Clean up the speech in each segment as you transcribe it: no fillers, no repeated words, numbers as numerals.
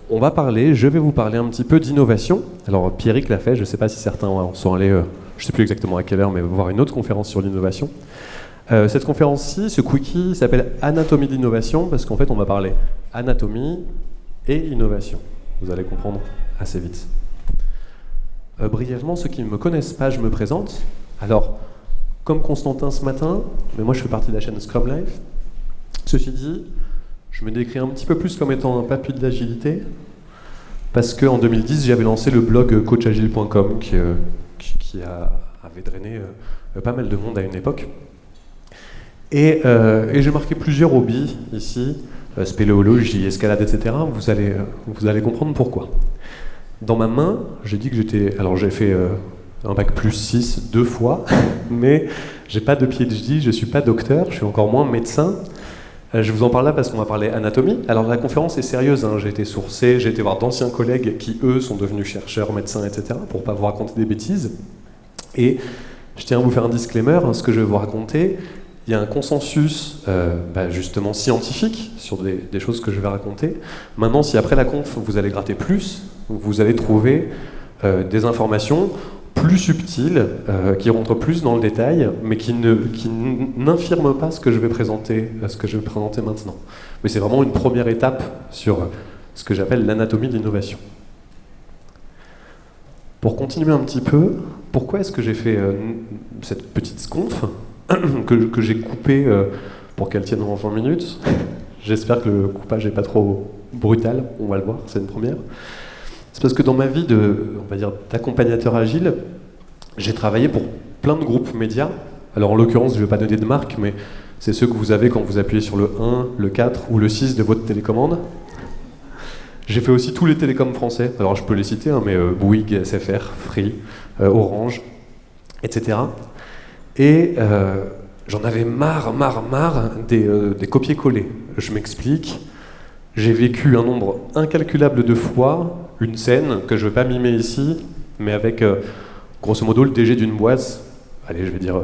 je vais vous parler un petit peu d'innovation. Alors Pierrick l'a fait, je ne sais pas si certains sont allés, je ne sais plus exactement à quelle heure, mais voir une autre conférence sur l'innovation. Cette conférence-ci, ce quickie s'appelle Anatomie d'innovation, parce qu'en fait on va parler anatomie et innovation. Vous allez comprendre assez vite. Brièvement, ceux qui ne me connaissent pas, je me présente. Alors, comme Constantin ce matin, mais moi je fais partie de la chaîne Scrum Life. Ceci dit, je me décris un petit peu plus comme étant un papy de l'agilité, parce qu'en 2010, j'avais lancé le blog coachagile.com qui avait drainé pas mal de monde à une époque. Et j'ai marqué plusieurs hobbies ici, spéléologie, escalade, etc. Vous allez comprendre pourquoi. Dans ma main, j'ai dit que j'ai fait un bac plus 6 2 fois, mais j'ai pas de PhD, je suis pas docteur, je suis encore moins médecin. Je vous en parle là parce qu'on va parler anatomie. Alors la conférence est sérieuse, hein. J'ai été sourcé, j'ai été voir d'anciens collègues qui, eux, sont devenus chercheurs, médecins, etc., pour pas vous raconter des bêtises. Et je tiens à vous faire un disclaimer, hein, ce que je vais vous raconter. Il y a un consensus justement scientifique sur des choses que je vais raconter. Maintenant, si après la conf, vous allez gratter plus, vous allez trouver des informations plus subtiles, qui rentrent plus dans le détail, mais qui n'infirment pas ce que je vais présenter maintenant. Mais c'est vraiment une première étape sur ce que j'appelle l'anatomie de l'innovation. Pour continuer un petit peu, pourquoi est-ce que j'ai fait cette petite sconf que j'ai coupée pour qu'elle tienne en 20 minutes. J'espère que le coupage n'est pas trop brutal, on va le voir, c'est une première. C'est parce que dans ma vie d'accompagnateur agile, j'ai travaillé pour plein de groupes médias. Alors en l'occurrence, je ne vais pas donner de marque, mais c'est ceux que vous avez quand vous appuyez sur le 1, le 4 ou le 6 de votre télécommande. J'ai fait aussi tous les télécoms français. Alors je peux les citer, hein, mais Bouygues, SFR, Free, Orange, etc. Et j'en avais marre des copier-coller. Je m'explique. J'ai vécu un nombre incalculable de fois une scène que je ne vais pas mimer ici, mais avec, grosso modo, le DG d'une boîte, allez, je vais dire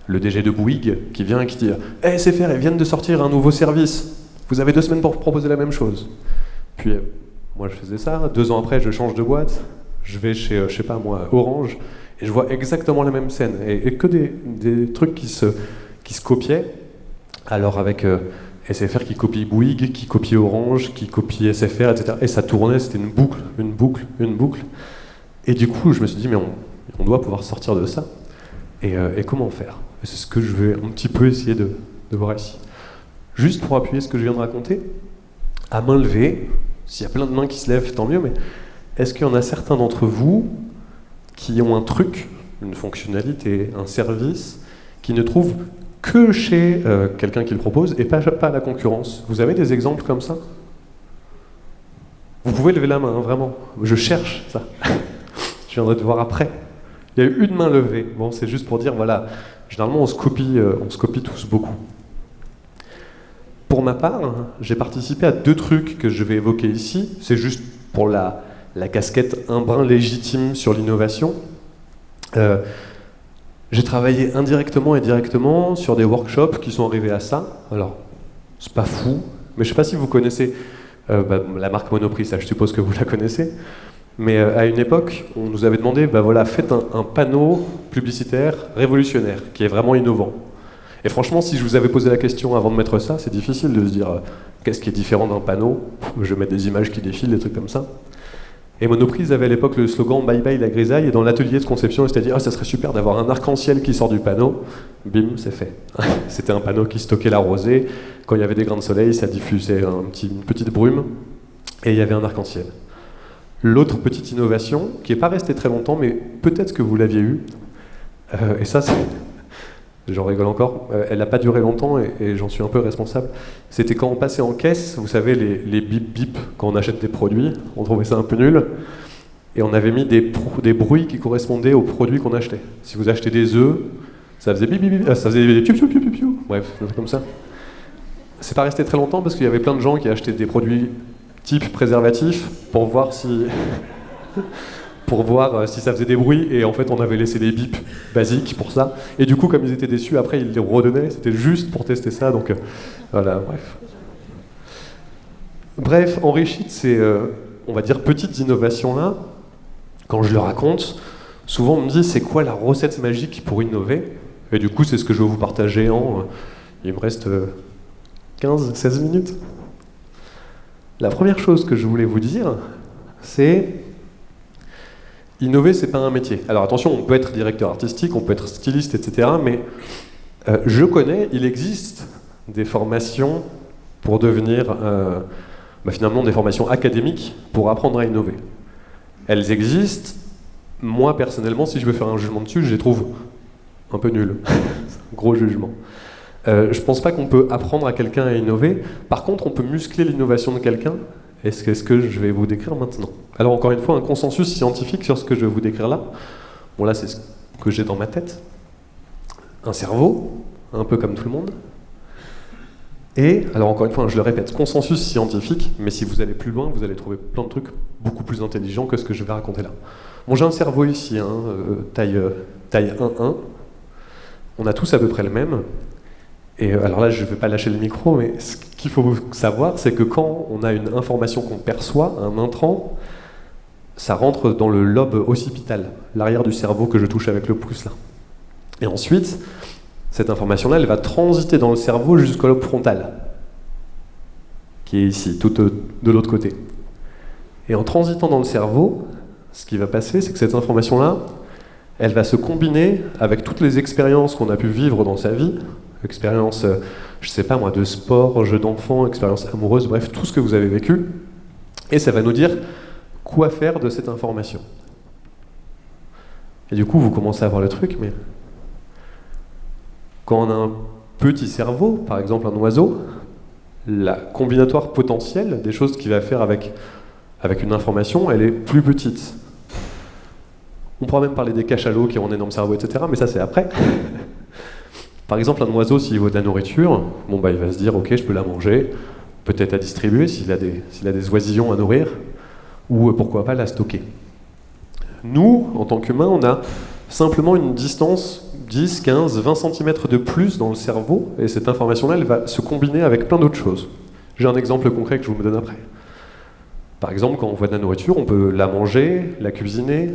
le DG de Bouygues, qui vient et qui dit « Hey, SFR, ils viennent de sortir un nouveau service. Vous avez 2 semaines pour proposer la même chose. » Puis, moi, je faisais ça. 2 ans après, je change de boîte. Je vais chez, je sais pas moi, Orange, et je vois exactement la même scène. Et que des trucs qui se copiaient. Alors, avec... SFR qui copie Bouygues, qui copie Orange, qui copie SFR, etc. Et ça tournait, c'était une boucle. Et du coup, je me suis dit, mais on doit pouvoir sortir de ça. Et comment faire? Et c'est ce que je vais un petit peu essayer de voir ici. Juste pour appuyer ce que je viens de raconter, à main levée, s'il y a plein de mains qui se lèvent, tant mieux, mais est-ce qu'il y en a certains d'entre vous qui ont un truc, une fonctionnalité, un service, qui ne trouvent que chez quelqu'un qui le propose et pas à la concurrence? Vous avez des exemples comme ça? Vous pouvez lever la main, hein, vraiment. Je cherche ça. Je viendrai te voir après. Il y a eu une main levée. Bon, c'est juste pour dire, voilà, généralement on se copie tous beaucoup. Pour ma part, j'ai participé à 2 trucs que je vais évoquer ici. C'est juste pour la casquette un brin légitime sur l'innovation. J'ai travaillé indirectement et directement sur des workshops qui sont arrivés à ça. Alors, c'est pas fou, mais je sais pas si vous connaissez la marque Monoprix, ça je suppose que vous la connaissez. Mais à une époque, on nous avait demandé, faites un panneau publicitaire révolutionnaire, qui est vraiment innovant. Et franchement, si je vous avais posé la question avant de mettre ça, c'est difficile de se dire qu'est-ce qui est différent d'un panneau. Je vais mettre des images qui défilent, des trucs comme ça. Et Monoprix avait à l'époque le slogan « Bye bye la grisaille » et dans l'atelier de conception, ils s'étaient dit « Ah, ça serait super d'avoir un arc-en-ciel qui sort du panneau. » Bim, c'est fait. C'était un panneau qui stockait la rosée. Quand il y avait des grains de soleil, ça diffusait une petite brume et il y avait un arc-en-ciel. L'autre petite innovation, qui n'est pas restée très longtemps, mais peut-être que vous l'aviez eue, et ça, j'en rigole encore, elle n'a pas duré longtemps et j'en suis un peu responsable. C'était quand on passait en caisse, vous savez, les bip-bip, quand on achète des produits, on trouvait ça un peu nul, et on avait mis des bruits qui correspondaient aux produits qu'on achetait. Si vous achetez des œufs, ça faisait bip-bip, ça faisait des piou-piou-piou-piou, bref, des trucs comme ça. C'est pas resté très longtemps parce qu'il y avait plein de gens qui achetaient des produits type préservatif pour voir si... si ça faisait des bruits, et en fait on avait laissé des bips basiques pour ça, et du coup comme ils étaient déçus, après ils les redonnaient, c'était juste pour tester ça, donc voilà, bref. Bref, Henri Schütz, on va dire, petites innovations-là, quand je le raconte, souvent on me dit c'est quoi la recette magique pour innover? Et du coup, c'est ce que je vais vous partager il me reste 15-16 minutes. La première chose que je voulais vous dire, c'est innover, c'est pas un métier. Alors attention, on peut être directeur artistique, on peut être styliste, etc. Mais il existe des formations pour devenir, finalement, des formations académiques pour apprendre à innover. Elles existent. Moi, personnellement, si je veux faire un jugement dessus, je les trouve un peu nuls. Gros jugement. Je pense pas qu'on peut apprendre à quelqu'un à innover. Par contre, on peut muscler l'innovation de quelqu'un. Et c'est ce que je vais vous décrire maintenant. Alors encore une fois, un consensus scientifique sur ce que je vais vous décrire là. Bon là, c'est ce que j'ai dans ma tête. Un cerveau, un peu comme tout le monde. Et, alors encore une fois, je le répète, consensus scientifique, mais si vous allez plus loin, vous allez trouver plein de trucs beaucoup plus intelligents que ce que je vais raconter là. Bon, j'ai un cerveau ici, taille 1-1. On a tous à peu près le même. Et alors là, je ne vais pas lâcher le micro, mais ce qu'il faut savoir, c'est que quand on a une information qu'on perçoit, un intrant, ça rentre dans le lobe occipital, l'arrière du cerveau que je touche avec le pouce là. Et ensuite, cette information-là, elle va transiter dans le cerveau jusqu'au lobe frontal, qui est ici, tout de l'autre côté. Et en transitant dans le cerveau, ce qui va passer, c'est que cette information-là, elle va se combiner avec toutes les expériences qu'on a pu vivre dans sa vie, expériences, je sais pas moi, de sport, jeux d'enfant, expériences amoureuses, bref, tout ce que vous avez vécu, et ça va nous dire quoi faire de cette information. Et du coup, vous commencez à voir le truc, mais quand on a un petit cerveau, par exemple un oiseau, la combinatoire potentielle des choses qu'il va faire avec une information, elle est plus petite. On pourra même parler des cachalots qui ont un énorme cerveau, etc., mais ça c'est après. Par exemple, un oiseau, s'il veut de la nourriture, il va se dire, ok, je peux la manger, peut-être à distribuer s'il a des oisillons à nourrir, ou pourquoi pas la stocker. Nous, en tant qu'humains, on a simplement une distance 10, 15, 20 cm de plus dans le cerveau, et cette information-là, elle va se combiner avec plein d'autres choses. J'ai un exemple concret que je vous donne après. Par exemple, quand on voit de la nourriture, on peut la manger, la cuisiner,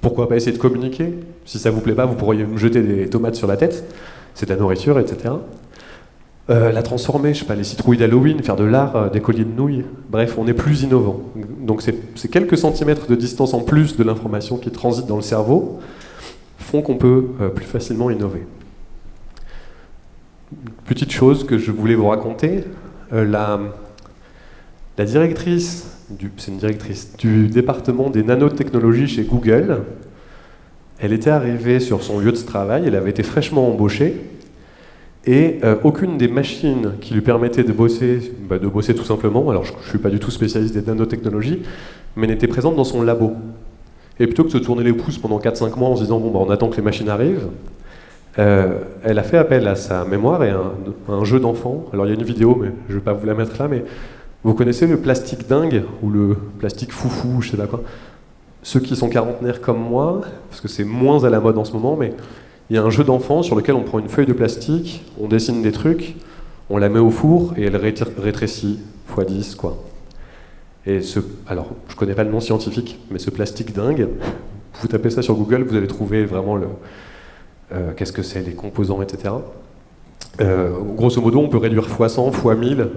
pourquoi pas essayer de communiquer. Si ça vous plaît pas, vous pourriez me jeter des tomates sur la tête. C'est de la nourriture, etc. La transformer, je sais pas, les citrouilles d'Halloween, faire de l'art, des colliers de nouilles. Bref, on est plus innovant. Donc c'est quelques centimètres de distance en plus de l'information qui transite dans le cerveau font qu'on peut plus facilement innover. Petite chose que je voulais vous raconter, la directrice, c'est une directrice du département des nanotechnologies chez Google. Elle était arrivée sur son lieu de travail, elle avait été fraîchement embauchée, et aucune des machines qui lui permettaient de bosser tout simplement, alors je ne suis pas du tout spécialiste des nanotechnologies, mais n'était présente dans son labo. Et plutôt que de se tourner les pouces pendant 4-5 mois en se disant on attend que les machines arrivent, elle a fait appel à sa mémoire et à un jeu d'enfant. Alors il y a une vidéo, mais je ne vais pas vous la mettre là, mais vous connaissez le plastique dingue, ou le plastique foufou, je sais pas quoi. Ceux qui sont quarantenaires comme moi, parce que c'est moins à la mode en ce moment, mais il y a un jeu d'enfant sur lequel on prend une feuille de plastique, on dessine des trucs, on la met au four et elle rétrécit x 10, quoi. Et alors, je connais pas le nom scientifique, mais ce plastique dingue, vous tapez ça sur Google, vous allez trouver vraiment qu'est-ce que c'est, les composants, etc. Grosso modo, on peut réduire x 100, x 1000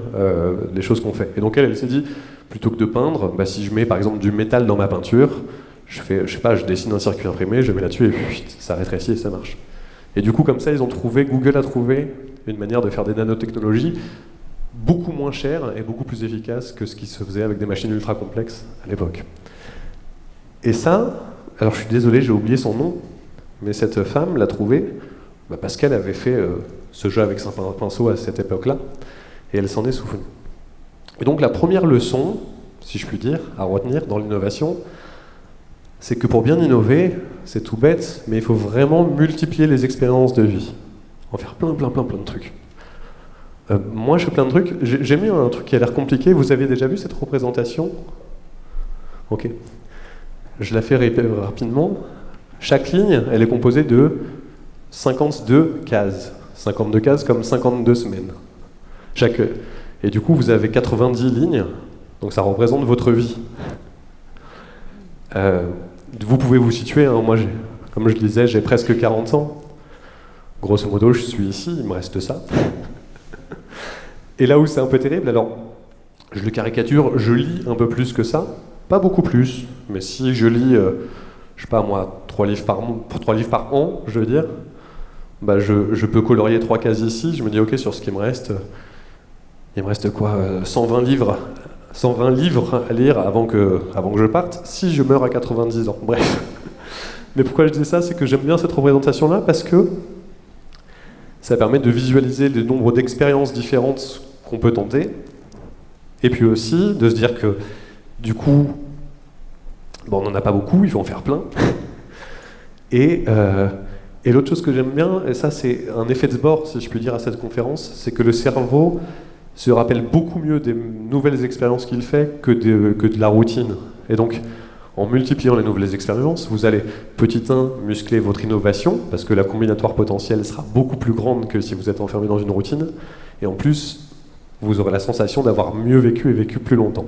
les choses qu'on fait. Et donc elle s'est dit, plutôt que de peindre, si je mets par exemple du métal dans ma peinture, je dessine un circuit imprimé, je mets là-dessus et ça rétrécit et ça marche. Et du coup, comme ça, Google a trouvé une manière de faire des nanotechnologies beaucoup moins chères et beaucoup plus efficaces que ce qui se faisait avec des machines ultra complexes à l'époque. Et ça, alors je suis désolé, j'ai oublié son nom, mais cette femme l'a trouvé parce qu'elle avait fait ce jeu avec son pinceau à cette époque-là, et elle s'en est souvenue. Et donc la première leçon, si je puis dire, à retenir dans l'innovation, c'est que pour bien innover, c'est tout bête, mais il faut vraiment multiplier les expériences de vie. En faire plein de trucs. Moi, je fais plein de trucs. J'ai mis un truc qui a l'air compliqué. Vous avez déjà vu cette représentation? Ok. Je la fais rapidement. Chaque ligne, elle est composée de 52 cases. 52 cases comme 52 semaines. Et du coup, vous avez 90 lignes, donc ça représente votre vie. Vous pouvez vous situer, hein, moi, comme je le disais, j'ai presque 40 ans. Grosso modo, je suis ici, il me reste ça. Et là où c'est un peu terrible, alors, je le caricature, je lis un peu plus que ça, pas beaucoup plus, mais si je lis, je sais pas moi, 3 livres par an, je veux dire, bah je peux colorier 3 cases ici, je me dis ok, sur ce qui me reste, il me reste quoi, 120 livres à lire avant que je parte, si je meurs à 90 ans, bref. Mais pourquoi je dis ça, c'est que j'aime bien cette représentation-là, parce que ça permet de visualiser le nombre d'expériences différentes qu'on peut tenter, et puis aussi de se dire que, du coup, bon, on n'en a pas beaucoup, il faut en faire plein. Et l'autre chose que j'aime bien, et ça c'est un effet de bord, si je puis dire, à cette conférence, c'est que le cerveau se rappelle beaucoup mieux des nouvelles expériences qu'il fait que de la routine. Et donc, en multipliant les nouvelles expériences, vous allez, petit 1, muscler votre innovation, parce que la combinatoire potentielle sera beaucoup plus grande que si vous êtes enfermé dans une routine, et en plus, vous aurez la sensation d'avoir mieux vécu et vécu plus longtemps.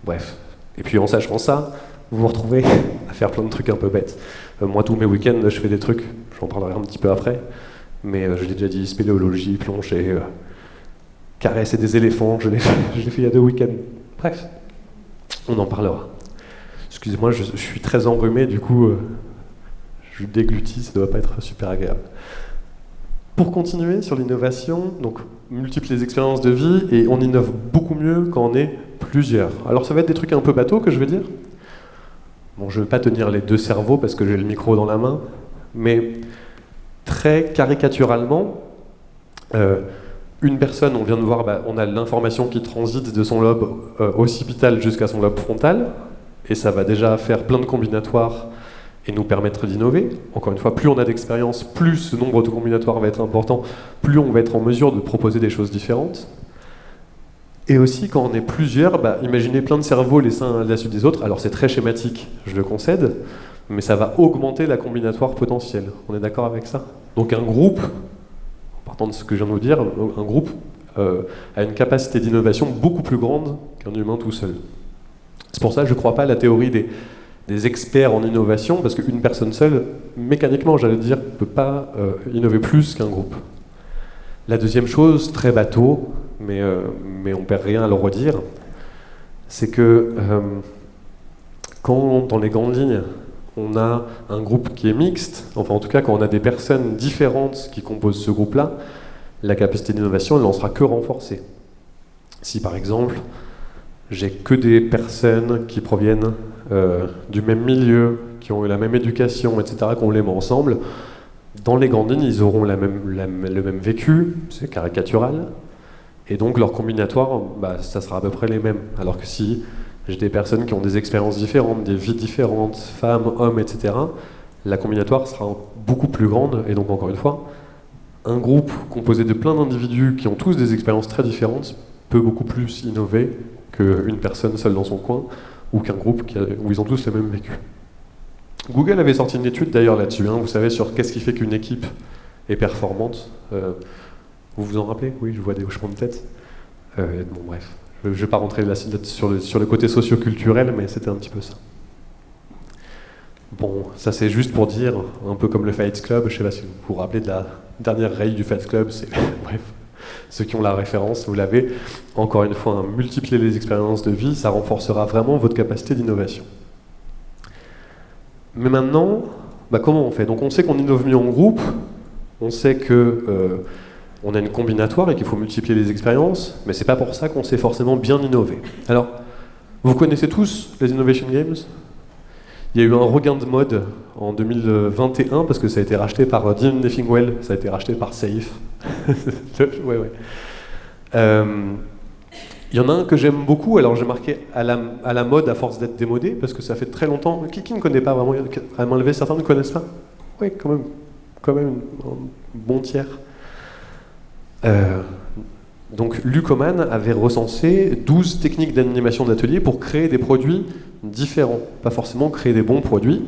Bref. Et puis en sachant ça, vous vous retrouvez à faire plein de trucs un peu bêtes. Moi, tous mes week-ends, je fais des trucs, j'en parlerai un petit peu après, mais je l'ai déjà dit, spéléologie, plongée, caresser des éléphants, je l'ai fait il y a 2 week-ends. Bref, on en parlera. Excusez-moi, je suis très enrhumé, du coup, je déglutis, ça ne doit pas être super agréable. Pour continuer sur l'innovation, donc multiples expériences de vie, et on innove beaucoup mieux quand on est plusieurs. Alors ça va être des trucs un peu bateaux que je vais dire. Bon, je ne vais pas tenir les 2 cerveaux parce que j'ai le micro dans la main, mais très caricaturalement, une personne, on vient de voir, on a l'information qui transite de son lobe occipital jusqu'à son lobe frontal, et ça va déjà faire plein de combinatoires et nous permettre d'innover. Encore une fois, plus on a d'expérience, plus ce nombre de combinatoires va être important, plus on va être en mesure de proposer des choses différentes. Et aussi, quand on est plusieurs, imaginez plein de cerveaux les uns à la suite des autres. Alors c'est très schématique, je le concède, mais ça va augmenter la combinatoire potentielle. On est d'accord avec ça? Donc un groupe, en partant de ce que je viens de vous dire, un groupe a une capacité d'innovation beaucoup plus grande qu'un humain tout seul. C'est pour ça que je ne crois pas à la théorie des experts en innovation, parce qu'une personne seule, mécaniquement, j'allais dire, ne peut pas innover plus qu'un groupe. La deuxième chose, très bateau, mais on ne perd rien à le redire, c'est que quand, dans les grandes lignes, on a un groupe qui est mixte, enfin en tout cas quand on a des personnes différentes qui composent ce groupe-là, la capacité d'innovation, elle n'en sera que renforcée. Si par exemple, j'ai que des personnes qui proviennent du même milieu, qui ont eu la même éducation, etc., qu'on les met ensemble, dans les grandes lignes, ils auront le même vécu, c'est caricatural, et donc leur combinatoire, ça sera à peu près les mêmes. Alors que si j'ai des personnes qui ont des expériences différentes, des vies différentes, femmes, hommes, etc., la combinatoire sera beaucoup plus grande, et donc encore une fois, un groupe composé de plein d'individus qui ont tous des expériences très différentes peut beaucoup plus innover qu'une personne seule dans son coin, ou qu'un groupe où ils ont tous le même vécu. Google avait sorti une étude d'ailleurs là-dessus, vous savez, sur qu'est-ce qui fait qu'une équipe est performante. Vous vous en rappelez? Oui, je vois des hochements de tête. Bon, bref, je ne vais pas rentrer sur le côté socio-culturel, mais c'était un petit peu ça. Bon, ça c'est juste pour dire, un peu comme le Fight Club, je ne sais pas si vous vous rappelez de la dernière règle du Fight Club, c'est bref. Ceux qui ont la référence, vous l'avez. Encore une fois, multiplier les expériences de vie, ça renforcera vraiment votre capacité d'innovation. Mais maintenant, comment on fait? Donc on sait qu'on innove mieux en groupe, on sait que on a une combinatoire et qu'il faut multiplier les expériences, mais c'est pas pour ça qu'on sait forcément bien innover. Alors, vous connaissez tous les Innovation Games? Il y a eu un regain de mode en 2021 parce que ça a été racheté par Dean Neffingwell, ça a été racheté par Safe. ouais. Il y en a un que j'aime beaucoup, alors j'ai marqué à la mode à force d'être démodé, parce que ça fait très longtemps. Qui ne connaît pas vraiment? À main levée, certains ne connaissent pas? Oui, quand même un bon tiers. Donc Luc Oman avait recensé 12 techniques d'animation d'atelier pour créer des produits différents, pas forcément créer des bons produits.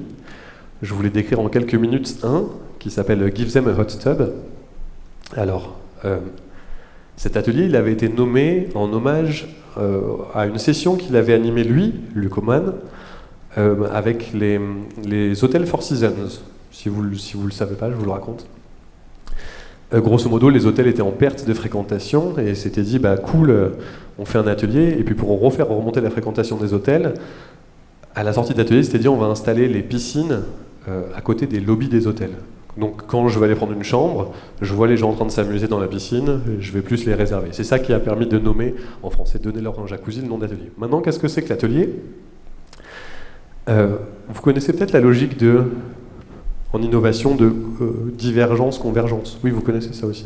Je voulais décrire en quelques minutes un qui s'appelle Give Them a Hot Tub. Alors, cet atelier, il avait été nommé en hommage à une session qu'il avait animée lui, Luc Oman, avec les hôtels Four Seasons. Si vous le savez pas, je vous le raconte. Grosso modo, les hôtels étaient en perte de fréquentation et s'était dit, bah cool, on fait un atelier, et puis pour remonter la fréquentation des hôtels, à la sortie de l'atelier, c'était dit, on va installer les piscines à côté des lobbies des hôtels. Donc quand je vais aller prendre une chambre, je vois les gens en train de s'amuser dans la piscine, je vais plus les réserver. C'est ça qui a permis de nommer, en français, donner-leur un jacuzzi, le nom d'atelier. Maintenant, qu'est-ce que c'est que l'atelier ? Vous connaissez peut-être la logique en innovation de divergence, convergence. Oui, vous connaissez ça aussi.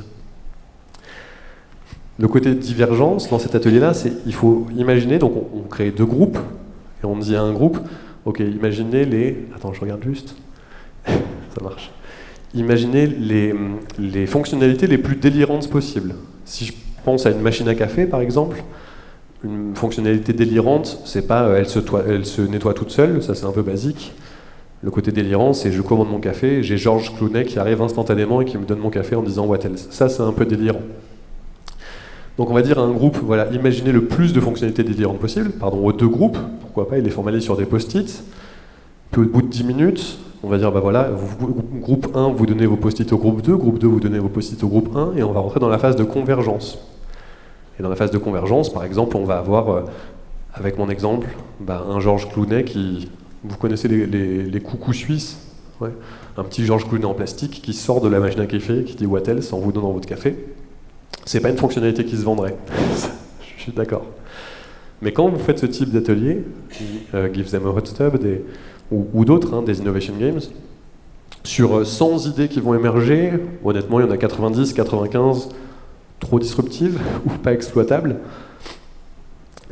Le côté divergence, dans cet atelier-là, c'est il faut imaginer, donc on crée 2 groupes, et on dit à un groupe, ok, imaginez les... Attends, je regarde juste. Ça marche. Imaginez les fonctionnalités les plus délirantes possibles. Si je pense à une machine à café, par exemple, une fonctionnalité délirante, c'est pas elle se nettoie toute seule, ça c'est un peu basique. Le côté délirant, c'est je commande mon café, j'ai George Clooney qui arrive instantanément et qui me donne mon café en disant what else. Ça, c'est un peu délirant. Donc on va dire à un groupe, voilà, imaginez le plus de fonctionnalités délirantes possible, aux 2 groupes, pourquoi pas, et les formaliser sur des post-it. Puis au bout de 10 minutes, on va dire, bah voilà, groupe 1, vous donnez vos post-it au groupe 2, groupe 2, vous donnez vos post-it au groupe 1, et on va rentrer dans la phase de convergence. Et dans la phase de convergence, par exemple, on va avoir, avec mon exemple, un George Clooney qui... Vous connaissez les coucous suisses, ouais. Un petit George Clooney en plastique qui sort de la machine à café, qui dit what else en vous donnant votre café. C'est pas une fonctionnalité qui se vendrait, je suis d'accord. Mais quand vous faites ce type d'atelier, Give Them a Hot Tub, ou d'autres, des Innovation Games, sur 100 idées qui vont émerger, honnêtement il y en a 90, 95 trop disruptives ou pas exploitables,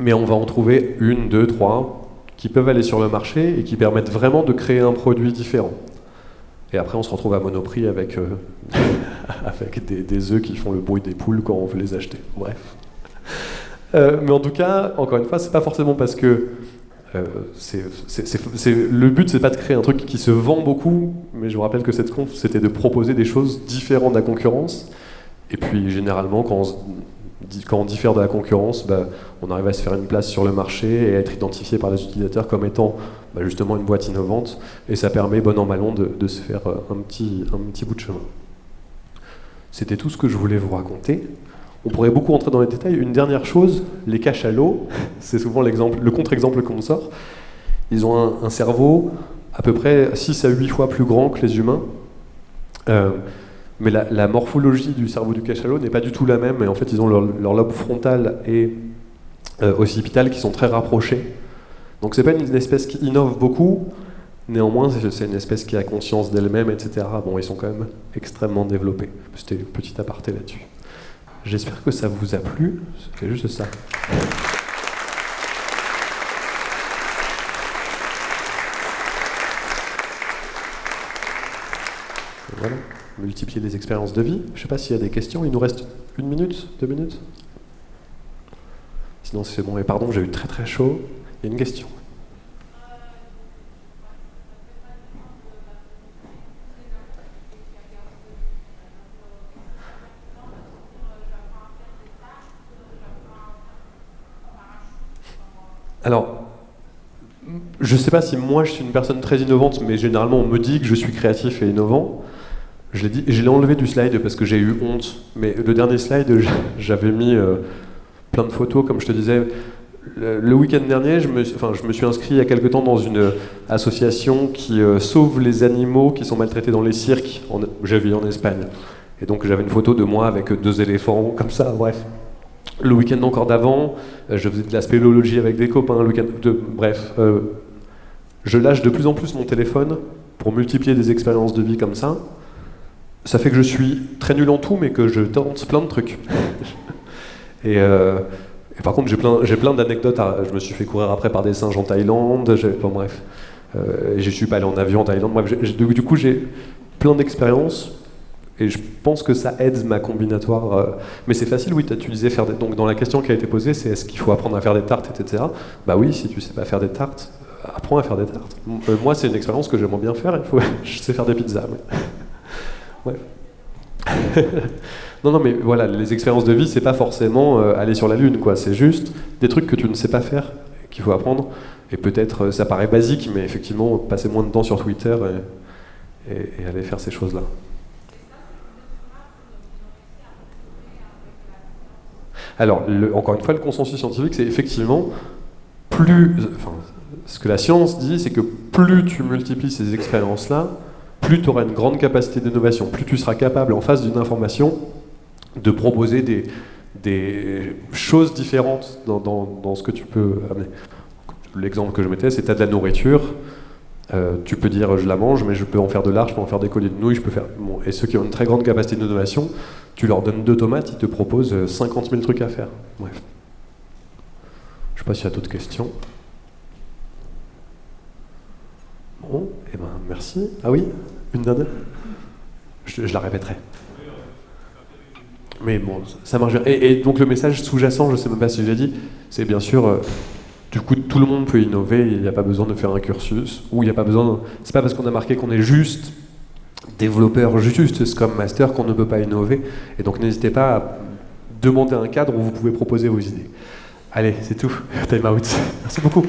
mais on va en trouver 1, 2, 3 qui peuvent aller sur le marché et qui permettent vraiment de créer un produit différent. Et après, on se retrouve à Monoprix avec, avec des œufs qui font le bruit des poules quand on veut les acheter. Bref. Mais en tout cas, encore une fois, c'est pas forcément parce que... le but, c'est pas de créer un truc qui se vend beaucoup, mais je vous rappelle que cette conf, c'était de proposer des choses différentes de la concurrence. Et puis, généralement, quand on diffère de la concurrence, on arrive à se faire une place sur le marché et à être identifié par les utilisateurs comme étant justement une boîte innovante, et ça permet, bon an mal an, de se faire un petit bout de chemin. C'était tout ce que je voulais vous raconter. On pourrait beaucoup rentrer dans les détails. Une dernière chose, les cachalots, c'est souvent le contre-exemple qu'on sort. Ils ont un cerveau à peu près 6 à 8 fois plus grand que les humains. Mais la morphologie du cerveau du cachalot n'est pas du tout la même, et en fait ils ont leur lobe frontal et occipital qui sont très rapprochés. Donc c'est pas une espèce qui innove beaucoup, néanmoins c'est une espèce qui a conscience d'elle-même, etc. Bon, ils sont quand même extrêmement développés. C'était une petite aparté là-dessus. J'espère que ça vous a plu, c'était juste ça. Voilà. Multiplier les expériences de vie. Je ne sais pas s'il y a des questions. Il nous reste 1 minute, 2 minutes. Sinon c'est bon. Et pardon, j'ai eu très très chaud. Il y a une question. Alors, je ne sais pas si moi je suis une personne très innovante, mais généralement on me dit que je suis créatif et innovant. Je l'ai enlevé du slide parce que j'ai eu honte, mais le dernier slide, j'avais mis plein de photos, comme je te disais. Le week-end dernier, je me suis inscrit il y a quelque temps dans une association qui sauve les animaux qui sont maltraités dans les cirques. J'avais en Espagne. Et donc j'avais une photo de moi avec 2 éléphants, comme ça, bref. Le week-end encore d'avant, je faisais de la spéléologie avec des copains. Je lâche de plus en plus mon téléphone pour multiplier des expériences de vie comme ça. Ça fait que je suis très nul en tout, mais que je tente plein de trucs. Et par contre, j'ai plein d'anecdotes. Je me suis fait courir après par des singes en Thaïlande. Je suis pas allé en avion en Thaïlande. Bref, du coup, j'ai plein d'expériences. Et je pense que ça aide ma combinatoire. Mais c'est facile, oui, tu disais faire donc dans la question qui a été posée, c'est est-ce qu'il faut apprendre à faire des tartes, etc. Bah oui, si tu sais pas faire des tartes, apprends à faire des tartes. Moi, c'est une expérience que j'aimerais bien faire. Je sais faire des pizzas. Mais... Ouais. Non, mais voilà, les expériences de vie, c'est pas forcément aller sur la Lune, quoi. C'est juste des trucs que tu ne sais pas faire, qu'il faut apprendre. Et peut-être, ça paraît basique, mais effectivement, passer moins de temps sur Twitter et aller faire ces choses-là. Alors, encore une fois, le consensus scientifique, c'est effectivement ce que la science dit, c'est que plus tu multiplies ces expériences-là, plus tu auras une grande capacité d'innovation, plus tu seras capable, en face d'une information, de proposer des choses différentes dans ce que tu peux amener. L'exemple que je mettais, c'est tu as de la nourriture, tu peux dire je la mange, mais je peux en faire de l'art, je peux en faire des colliers de nouilles, je peux faire... Bon, et ceux qui ont une très grande capacité d'innovation, tu leur donnes 2 tomates, ils te proposent 50 000 trucs à faire. Bref. Je ne sais pas s'il y a d'autres questions. Bon, eh ben merci. Ah oui, une dernière. Je la répéterai. Mais bon, ça marche bien. Et donc le message sous-jacent, je ne sais même pas si j'ai dit, c'est bien sûr, du coup, tout le monde peut innover, il n'y a pas besoin de faire un cursus, ou il n'y a pas besoin... C'est pas parce qu'on a marqué qu'on est juste développeur, juste Scrum Master, qu'on ne peut pas innover. Et donc n'hésitez pas à demander un cadre où vous pouvez proposer vos idées. Allez, c'est tout. Time out. Merci beaucoup.